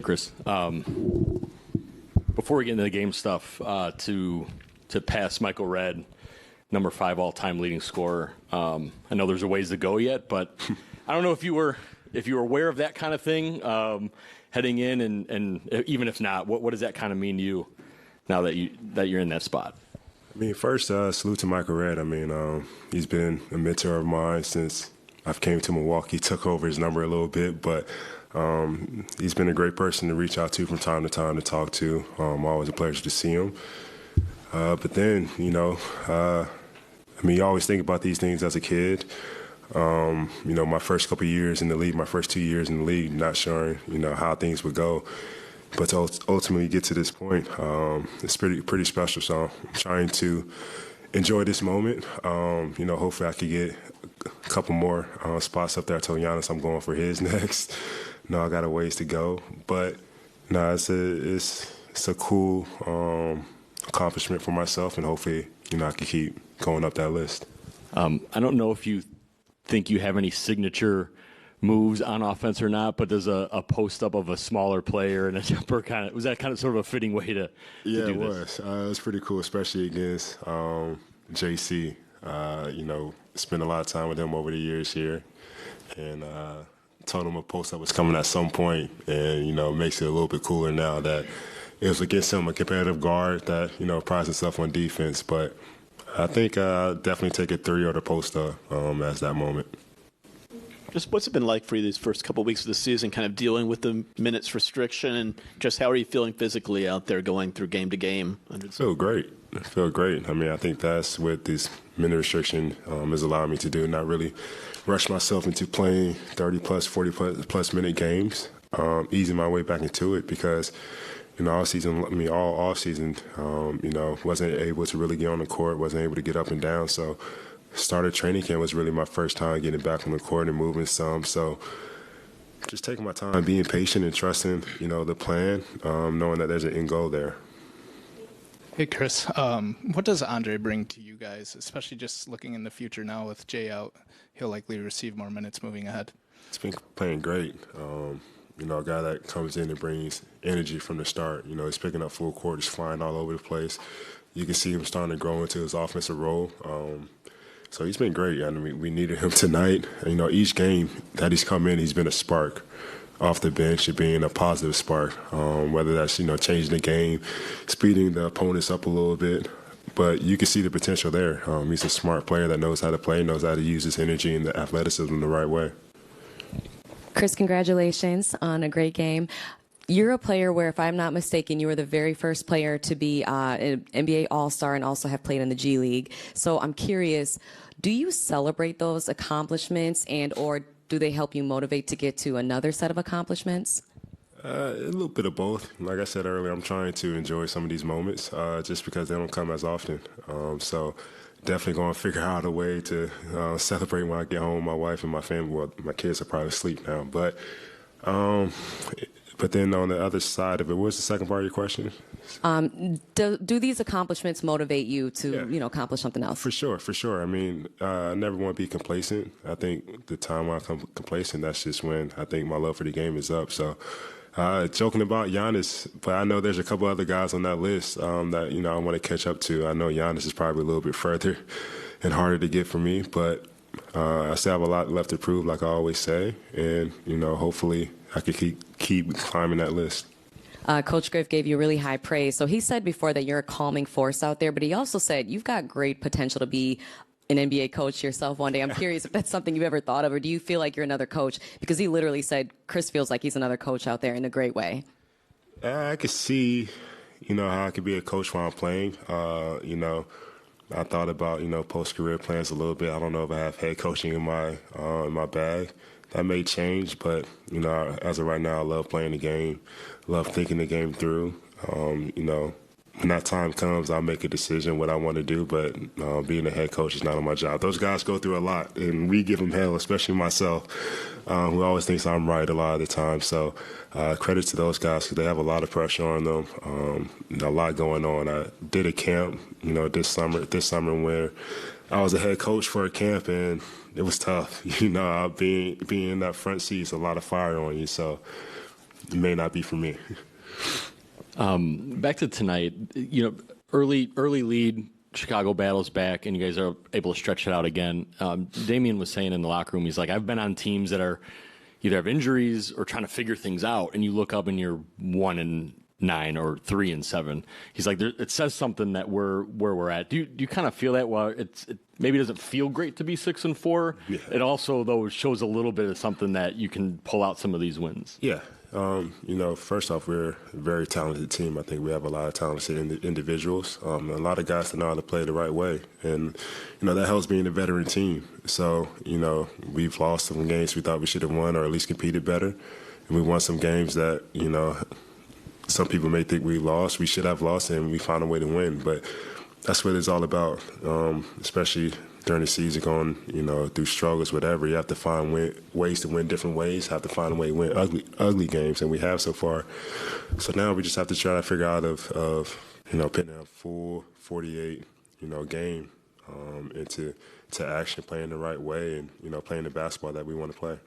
Chris, before we get into the game stuff, to pass Michael Redd, number 5 all-time leading scorer. I know there's a ways to go yet, but I don't know if you were aware of that kind of thing heading in, and even if not, what does that kind of mean to you now that you're in that spot? I mean, first, salute to Michael Redd. I mean, he's been a mentor of mine since I've came to Milwaukee, took over his number a little bit, but he's been a great person to reach out to from time to time to talk to. Always a pleasure to see him. But then, I mean, you always think about these things as a kid. My first couple of years in the league, my first 2 years in the league, not sure, how things would go. But to ultimately get to this point, it's pretty special. So I'm trying to enjoy this moment. Hopefully I could get a couple more spots up there. I told Giannis I'm going for his next. I got a ways to go. But, it's a cool accomplishment for myself, and hopefully, I can keep going up that list. I don't know if you think you have any signature moves on offense or not, but there's a post up of a smaller player and a jumper was that kind of sort of a fitting way to do it this? Was. It was pretty cool, especially against JC. Spent a lot of time with him over the years here, and told him a post up was coming at some point, and makes it a little bit cooler now that it was against him, a competitive guard that prides himself on defense. But I think definitely take a 3 or the post up as that moment. Just what's it been like for you these first couple of weeks of the season, kind of dealing with the minutes restriction, and just how are you feeling physically out there going through game to game? I feel great. I mean, I think that's what this minute restriction is allowing me to do, not really rush myself into playing 30-plus, 40-plus minute games, easing my way back into it because, all season, all season, wasn't able to really get on the court, wasn't able to get up and down, so started training camp was really my first time getting back on the court and moving some. So just taking my time, being patient and trusting, the plan, knowing that there's an end goal there. Hey, Chris, what does Andre bring to you guys, especially just looking in the future now with Jay out? He'll likely receive more minutes moving ahead. He's been playing great. A guy that comes in and brings energy from the start. He's picking up full court, he's flying all over the place. You can see him starting to grow into his offensive role. So he's been great. I mean, we needed him tonight. Each game that he's come in, he's been a spark off the bench, being a positive spark, whether that's, changing the game, speeding the opponents up a little bit. But you can see the potential there. He's a smart player that knows how to play, knows how to use his energy and the athleticism the right way. Chris, congratulations on a great game. You're a player where, if I'm not mistaken, you were the very first player to be an NBA All-Star and also have played in the G League. So I'm curious, do you celebrate those accomplishments or do they help you motivate to get to another set of accomplishments? A little bit of both. Like I said earlier, I'm trying to enjoy some of these moments just because they don't come as often. So definitely going to figure out a way to celebrate when I get home. My wife and my family, well, my kids are probably asleep now. But then on the other side of it, what's the second part of your question? Do these accomplishments motivate you to, accomplish something else? For sure. I mean, I never want to be complacent. I think the time when I come complacent, that's just when I think my love for the game is up. So joking about Giannis, but I know there's a couple other guys on that list that, I want to catch up to. I know Giannis is probably a little bit further and harder to get for me, but I still have a lot left to prove, like I always say. And, hopefully I could keep climbing that list. Coach Griff gave you really high praise. So he said before that you're a calming force out there, but he also said you've got great potential to be an NBA coach yourself one day. I'm curious if that's something you've ever thought of, or do you feel like you're another coach? Because he literally said Chris feels like he's another coach out there in a great way. I could see, how I could be a coach while I'm playing. I thought about, post-career plans a little bit. I don't know if I have head coaching in my bag. That may change, but, as of right now, I love playing the game, love thinking the game through. When that time comes, I'll make a decision what I want to do, but being a head coach is not on my job. Those guys go through a lot, and we give them hell, especially myself, who always thinks I'm right a lot of the time. So credit to those guys because they have a lot of pressure on them, a lot going on. I did a camp, this summer where I was a head coach for a camp, and it was tough. Being in that front seat is a lot of fire on you. So it may not be for me. Back to tonight, early lead, Chicago battles back, and you guys are able to stretch it out again. Damian was saying in the locker room, he's like, I've been on teams that are either have injuries or trying to figure things out, and you look up and you're 1-9 or 3-7. He's like, it says something that where we're at. Do you kind of feel that? Well, it maybe doesn't feel great to be 6-4. Yeah. It also though shows a little bit of something that you can pull out some of these wins. Yeah. First off, we're a very talented team. I think we have a lot of talented individuals, a lot of guys that know how to play the right way. And, that helps being a veteran team. So, we've lost some games we thought we should have won or at least competed better. And we won some games that, some people may think we lost. We should have lost, and we found a way to win. But that's what it's all about, especially during the season, going through struggles, whatever. You have to find ways to win different ways. Have to find a way to win ugly games, and we have so far. So now we just have to try to figure out of putting a full 48 game into action, playing the right way, and playing the basketball that we want to play.